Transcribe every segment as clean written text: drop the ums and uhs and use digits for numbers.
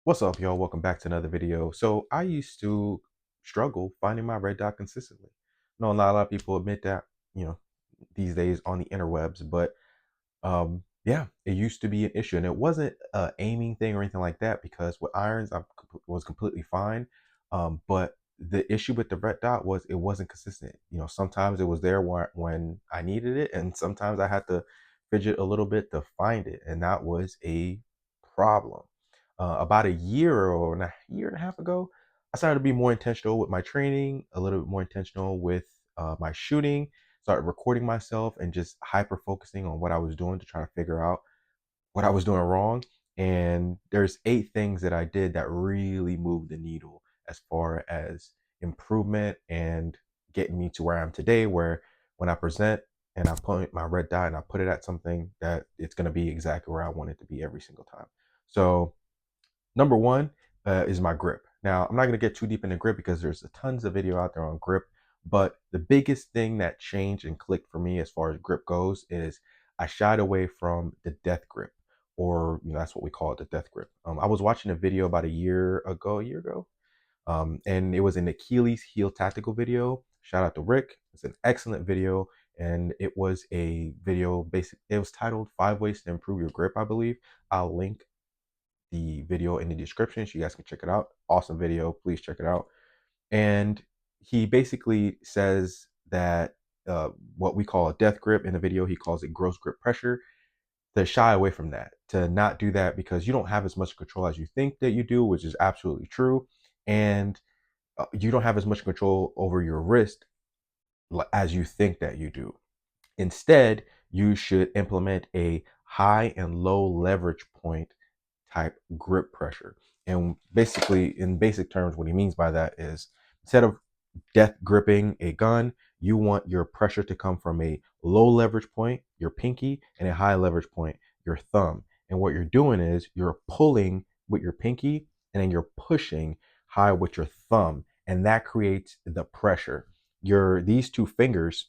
What's up, y'all? Welcome back to another video. So I used to struggle finding my red dot consistently. No, not a lot of people admit that, you know, these days on the interwebs, but yeah, it used to be an issue, and it wasn't a aiming thing or anything like that because with irons was completely fine. But the issue with the red dot was it wasn't consistent. Sometimes it was there when I needed it, and sometimes I had to fidget a little bit to find it, and that was a problem. About a year and a half ago, I started to be more intentional with my training, a little bit more intentional with my shooting, started recording myself and just hyper focusing on what I was doing to try to figure out what I was doing wrong. And there's 8 things that I did that really moved the needle as far as improvement and getting me to where I am today, where when I present and I put my red dot and I put it at something that it's going to be exactly where I want it to be every single time. So number one is my grip. Now, I'm not going to get too deep into grip because there's a tons of video out there on grip, but the biggest thing that changed and clicked for me as far as grip goes is I shied away from the death grip, or that's what we call it, the death grip. I was watching a video about a year ago, and it was an Achilles heel tactical video. Shout out to Rick. It's an excellent video, and it was a video it was titled 5 Ways to Improve Your Grip, I believe. I'll link the video in the description so you guys can check it out. Awesome video. Please check it out. And he basically says that what we call a death grip in the video, he calls it gross grip pressure, to shy away from that, to not do that because you don't have as much control as you think that you do, which is absolutely true. And you don't have as much control over your wrist as you think that you do. Instead, you should implement a high and low leverage point type grip pressure. And basically, in basic terms, what he means by that is instead of death gripping a gun, you want your pressure to come from a low leverage point, your pinky, and a high leverage point, your thumb. And what you're doing is you're pulling with your pinky and then you're pushing high with your thumb. And that creates the pressure. These two fingers,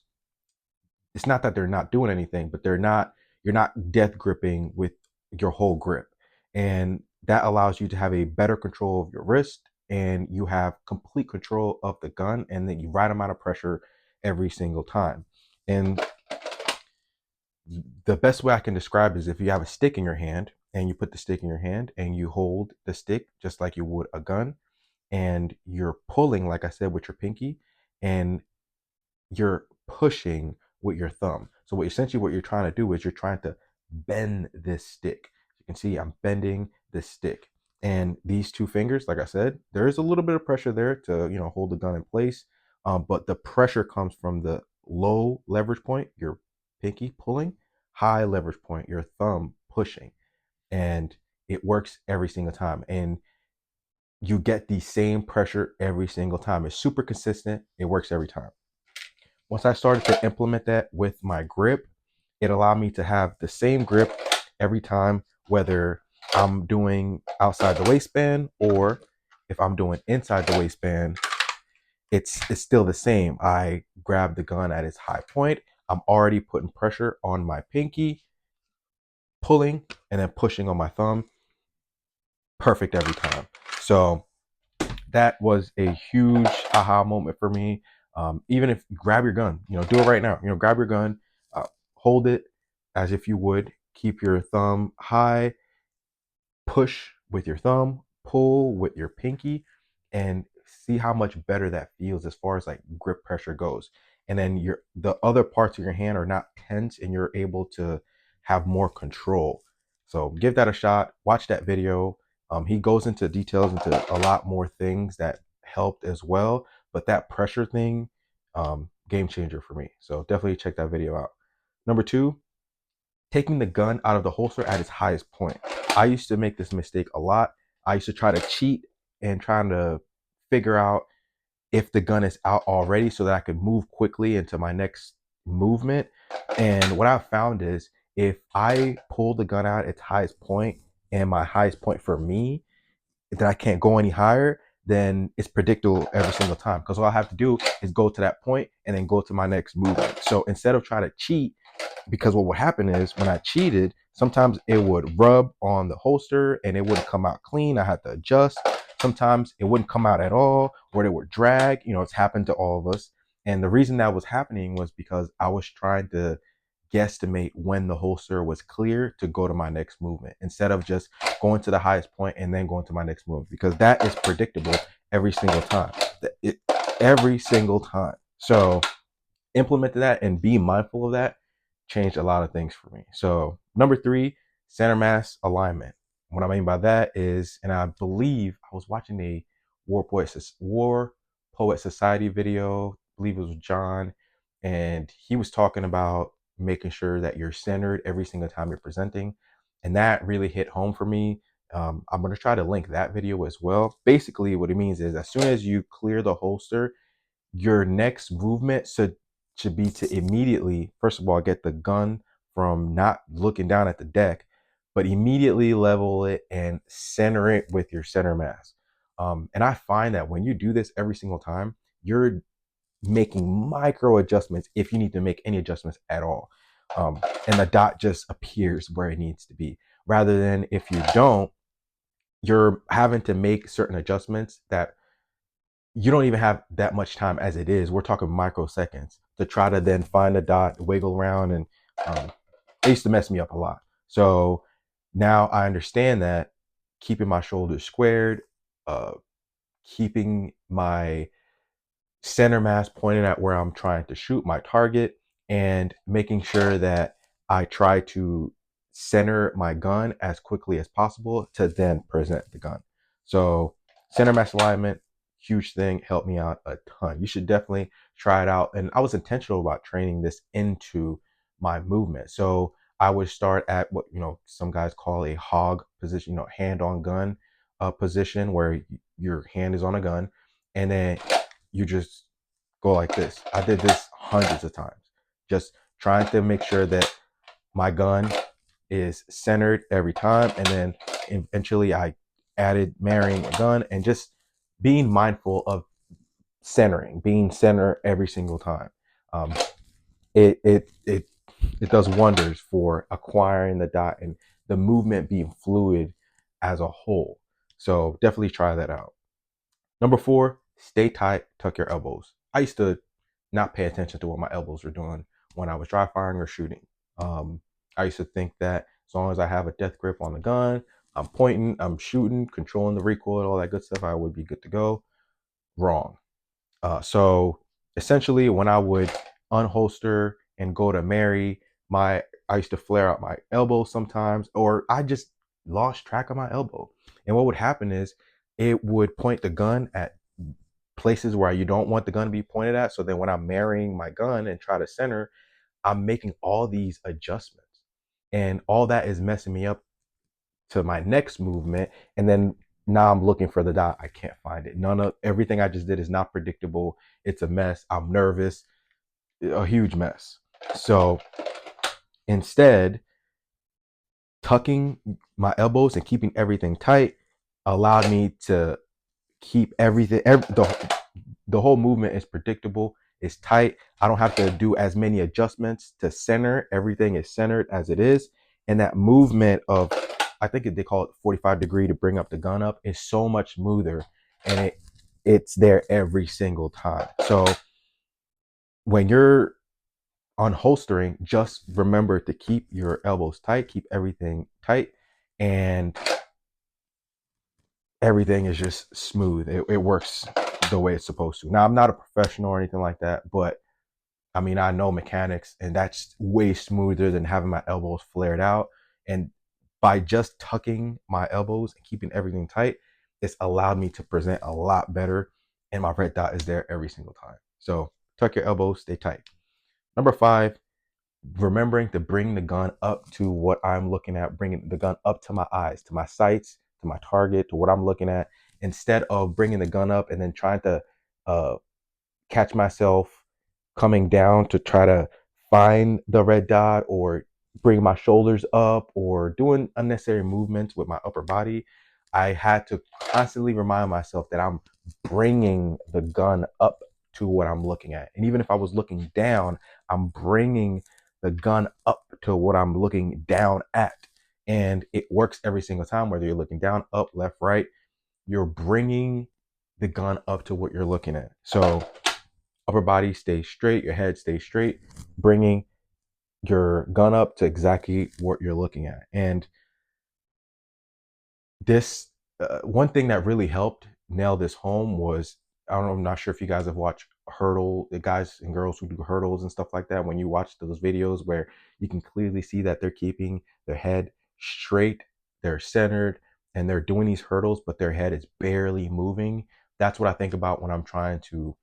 it's not that they're not doing anything, but you're not death gripping with your whole grip. And that allows you to have a better control of your wrist, and you have complete control of the gun and then you right amount of pressure every single time. And the best way I can describe is if you have a stick in your hand and you put the stick in your hand and you hold the stick just like you would a gun, and you're pulling, like I said, with your pinky, and you're pushing with your thumb. So what you're trying to do is you're trying to bend this stick. You can see I'm bending this stick. And these two fingers, like I said, there is a little bit of pressure there to, hold the gun in place. But the pressure comes from the low leverage point, your pinky pulling, high leverage point, your thumb pushing. And it works every single time. And you get the same pressure every single time. It's super consistent. It works every time. Once I started to implement that with my grip, it allowed me to have the same grip every time, whether I'm doing outside the waistband or if I'm doing inside the waistband. It's still the same. I grab the gun at its high point. I'm already putting pressure on my pinky, pulling and then pushing on my thumb. Perfect every time. So that was a huge aha moment for me. Even if grab your gun, do it right now. Grab your gun, hold it as if you would. Keep your thumb high, push with your thumb, pull with your pinky, and see how much better that feels as far as like grip pressure goes. And then the other parts of your hand are not tense, and you're able to have more control. So give that a shot. Watch that video. He goes into details into a lot more things that helped as well. But that pressure thing, game changer for me. So definitely check that video out. Number two, taking the gun out of the holster at its highest point. I used to make this mistake a lot. I used to try to cheat and trying to figure out if the gun is out already so that I could move quickly into my next movement. And what I've found is if I pull the gun out at its highest point, and my highest point for me, that I can't go any higher, then it's predictable every single time. Because all I have to do is go to that point and then go to my next movement. So instead of trying to cheat, because what would happen is when I cheated, Sometimes it would rub on the holster and it wouldn't come out clean. I had to adjust. Sometimes it wouldn't come out at all, or it would drag. It's happened to all of us. And the reason that was happening was because I was trying to guesstimate when the holster was clear to go to my next movement instead of just going to the highest point and then going to my next movement, because that is predictable every single time. Every single time. So implemented that and be mindful of that changed a lot of things for me. So number 3, center mass alignment. What I mean by that is, and I believe I was watching a War Poet Society video, I believe it was John, and he was talking about making sure that you're centered every single time you're presenting. And that really hit home for me. I'm going to try to link that video as well. Basically, what it means is as soon as you clear the holster, your next movement should be to immediately, first of all, get the gun from not looking down at the deck, but immediately level it and center it with your center mass. And I find that when you do this every single time, you're making micro adjustments if you need to make any adjustments at all. And the dot just appears where it needs to be. Rather than if you don't, you're having to make certain adjustments that you don't even have that much time as it is. We're talking microseconds to try to then find a dot, wiggle around, and it used to mess me up a lot. So now I understand that keeping my shoulders squared, keeping my center mass pointed at where I'm trying to shoot my target, and making sure that I try to center my gun as quickly as possible to then present the gun. So center mass alignment, huge thing, helped me out a ton. You should definitely try it out. And I was intentional about training this into my movement. So I would start at what some guys call a hog position, hand on gun position, where your hand is on a gun, and then you just go like this. I did this hundreds of times, just trying to make sure that my gun is centered every time. And then eventually I added marrying a gun and just being mindful of being center every single time. Um, it, it, it, it does wonders for acquiring the dot and the movement being fluid as a whole. So definitely try that out. Number 4, stay tight, tuck your elbows. I used to not pay attention to what my elbows were doing when I was dry firing or shooting. I used to think that as long as I have a death grip on the gun, I'm pointing, I'm shooting, controlling the recoil, all that good stuff, I would be good to go. Wrong. So essentially, when I would unholster and go to marry, I used to flare out my elbow sometimes, or I just lost track of my elbow. And what would happen is it would point the gun at places where you don't want the gun to be pointed at. So then when I'm marrying my gun and try to center, I'm making all these adjustments. And all that is messing me up to my next movement. And then now I'm looking for the dot. I can't find it. Everything I just did is not predictable. It's a mess. I'm nervous. A huge mess. So instead, tucking my elbows and keeping everything tight allowed me to keep everything, the whole movement is predictable. It's tight. I don't have to do as many adjustments to center. Everything is centered as it is. And that movement of, I think they call it 45 degree to bring up the gun up, is so much smoother, and it's there every single time. So when you're unholstering, just remember to keep your elbows tight, keep everything tight, and everything is just smooth. It works the way it's supposed to. Now, I'm not a professional or anything like that, but I mean, I know mechanics, and that's way smoother than having my elbows flared out. And by just tucking my elbows and keeping everything tight, it's allowed me to present a lot better, and my red dot is there every single time. So tuck your elbows, stay tight. Number 5, remembering to bring the gun up to what I'm looking at, bringing the gun up to my eyes, to my sights, to my target, to what I'm looking at, instead of bringing the gun up and then trying to catch myself coming down to try to find the red dot, or bring my shoulders up, or doing unnecessary movements with my upper body. I had to constantly remind myself that I'm bringing the gun up to what I'm looking at. And even if I was looking down, I'm bringing the gun up to what I'm looking down at. and it works every single time, whether you're looking down, up, left, right. You're bringing the gun up to what you're looking at. So upper body stays straight, your head stays straight, bringing your gun up to exactly what you're looking at. And this one thing that really helped nail this home was, I don't know, I'm not sure if you guys have watched hurdle, the guys and girls who do hurdles and stuff like that. When you watch those videos where you can clearly see that they're keeping their head straight, they're centered, and they're doing these hurdles, but their head is barely moving. That's what I think about when I'm trying to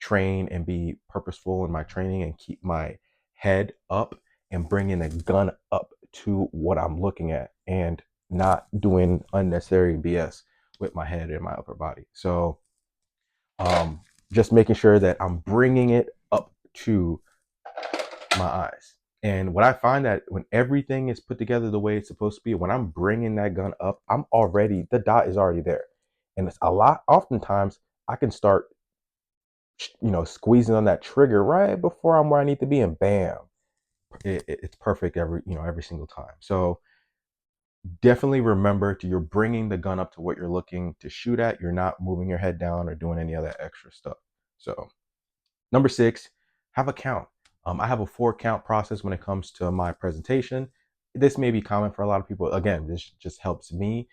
train and be purposeful in my training and keep my head up and bringing the gun up to what I'm looking at, and not doing unnecessary BS with my head and my upper body. So just making sure that I'm bringing it up to my eyes. And what I find that when everything is put together the way it's supposed to be, when I'm bringing that gun up, I'm already, the dot is already there. And it's a lot, oftentimes I can start, squeezing on that trigger right before I'm where I need to be, and bam, it's perfect every single time. So definitely remember you're bringing the gun up to what you're looking to shoot at. You're not moving your head down or doing any other extra stuff. So number 6, have a count. I have a 4-count process when it comes to my presentation. This may be common for a lot of people. Again, this just helps me.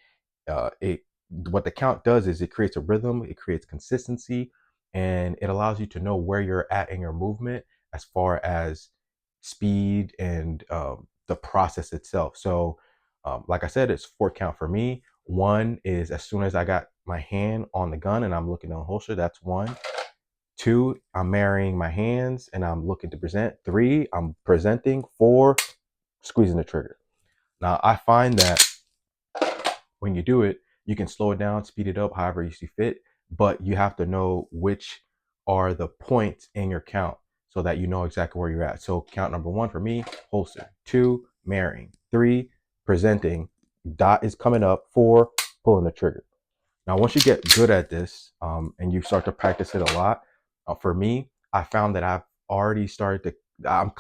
It What the count does is it creates a rhythm, it creates consistency, and it allows you to know where you're at in your movement as far as speed and the process itself. So like I said, it's 4-count for me. 1 is as soon as I got my hand on the gun and I'm looking to holster, that's 1. 2, I'm marrying my hands and I'm looking to present. 3, I'm presenting. 4, squeezing the trigger. Now I find that when you do it, you can slow it down, speed it up, however you see fit, but you have to know which are the points in your count so that you know exactly where you're at. So count number 1 for me, holster. 2, marrying. 3, presenting. Dot is coming up. 4, pulling the trigger. Now, once you get good at this and you start to practice it a lot, for me, I found that I've already started to, I'm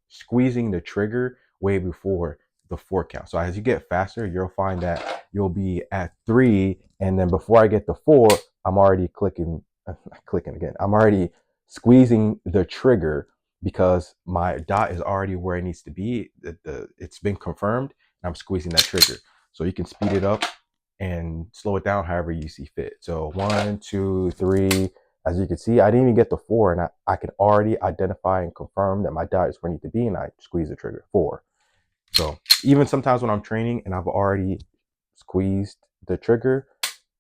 squeezing the trigger way before the 4-count. So as you get faster, you'll find that you'll be at 3, and then before I get to 4, I'm already clicking again. I'm already squeezing the trigger because my dot is already where it needs to be. It's been confirmed, and I'm squeezing that trigger. So you can speed it up and slow it down however you see fit. So 1, 2, 3. As you can see, I didn't even get to 4, and I can already identify and confirm that my dot is where I need to be, and I squeeze the trigger. 4. So even sometimes when I'm training and I've already squeezed the trigger,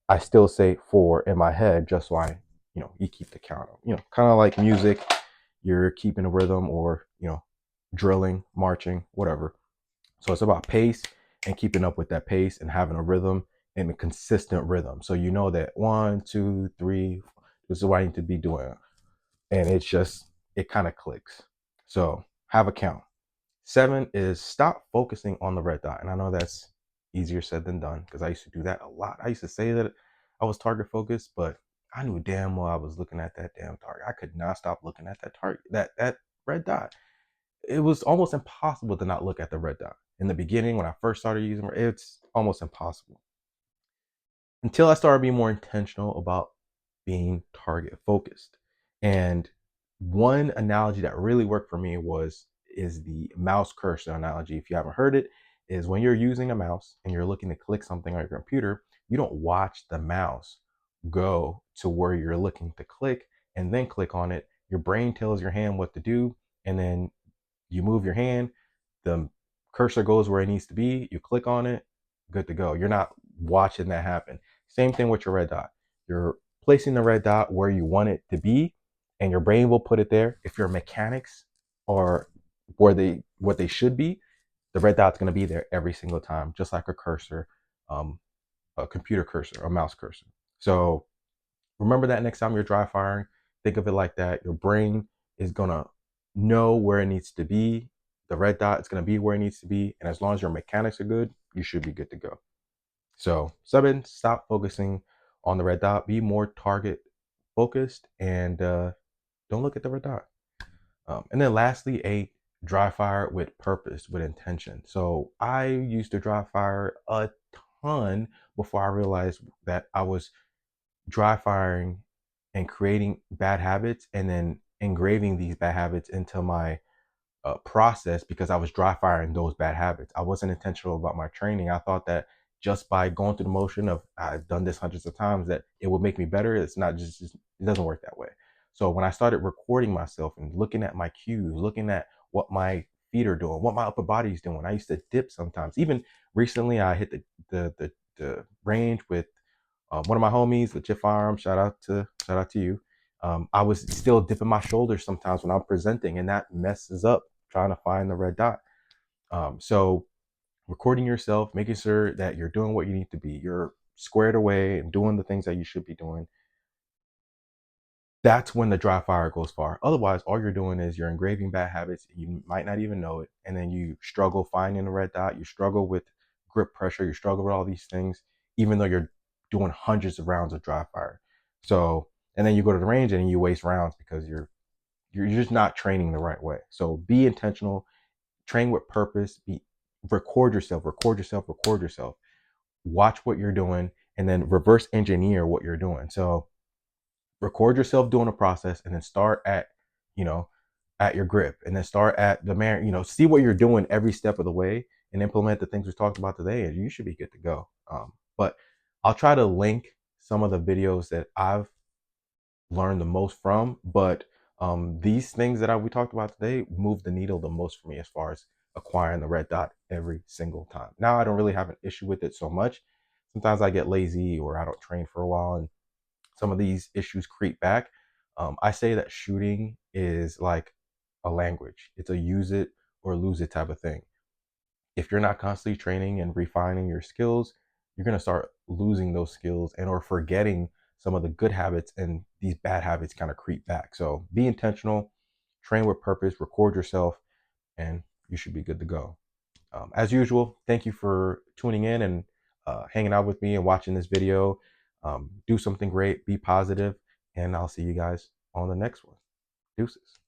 I still say 4 in my head just so you keep the count. Kind of like music, you're keeping a rhythm, or drilling, marching, whatever. So it's about pace and keeping up with that pace and having a rhythm and a consistent rhythm. So you know that 1, 2, 3, this is what I need to be doing. And it kind of clicks. So have a count. 7 is stop focusing on the red dot. And I know that's easier said than done because I used to do that a lot. I used to say that I was target focused, but I knew damn well I was looking at that damn target. I could not stop looking at that target, that red dot. It was almost impossible to not look at the red dot. In the beginning, when I first started using it, it's almost impossible. Until I started being more intentional about being target focused. And one analogy that really worked for me is the mouse cursor analogy. If you haven't heard it, is when you're using a mouse and you're looking to click something on your computer, you don't watch the mouse go to where you're looking to click and then click on it. Your brain tells your hand what to do, and then you move your hand, the cursor goes where it needs to be, you click on it, good to go. You're not watching that happen. Same thing with your red dot. You're placing the red dot where you want it to be, and your brain will put it there. If your mechanics are what they should be, the red dot's going to be there every single time, just like a cursor, a computer cursor, a mouse cursor. So remember that next time you're dry firing, think of it like that. Your brain is going to know where it needs to be. The red dot is going to be where it needs to be. And as long as your mechanics are good, you should be good to go. So 7, stop focusing on the red dot. Be more target focused, and don't look at the red dot. And then lastly, 8, dry fire with purpose, with intention. So I used to dry fire a ton before I realized that I was dry firing and creating bad habits and then engraving these bad habits into my process because I was dry firing those bad habits. I wasn't intentional about my training. I thought that just by going through the motion of I've done this hundreds of times that it would make me better. It's not just it doesn't work that way. So when I started recording myself and looking at my cues, looking at what my feet are doing, what my upper body is doing, I used to dip sometimes. Even recently, I hit the range with one of my homies, Legit Firearms. Shout out to you. I was still dipping my shoulders sometimes when I'm presenting, and that messes up trying to find the red dot. So recording yourself, making sure that you're doing what you need to be, you're squared away and doing the things that you should be doing. That's when the dry fire goes far. Otherwise, all you're doing is you're engraving bad habits. You might not even know it. And then you struggle finding the red dot. You struggle with grip pressure. You struggle with all these things, even though you're doing hundreds of rounds of dry fire. So, and then you go to the range and you waste rounds because you're just not training the right way. So be intentional, train with purpose, record yourself, record yourself, record yourself. Watch what you're doing and then reverse engineer what you're doing. So record yourself doing a process and then start at, you know, at your grip and then start at the man, see what you're doing every step of the way and implement the things we talked about today and you should be good to go. But I'll try to link some of the videos that I've learned the most from, but these things that we talked about today move the needle the most for me as far as acquiring the red dot every single time. Now I don't really have an issue with it so much. Sometimes I get lazy or I don't train for a while and some of these issues creep back. I say that shooting is like a language. It's a use it or lose it type of thing. If you're not constantly training and refining your skills, you're going to start losing those skills and or forgetting some of the good habits and these bad habits kind of creep back. So be intentional, train with purpose, record yourself, and you should be good to go. As usual, thank you for tuning in and hanging out with me and watching this video. Do something great, be positive, and I'll see you guys on the next one. Deuces.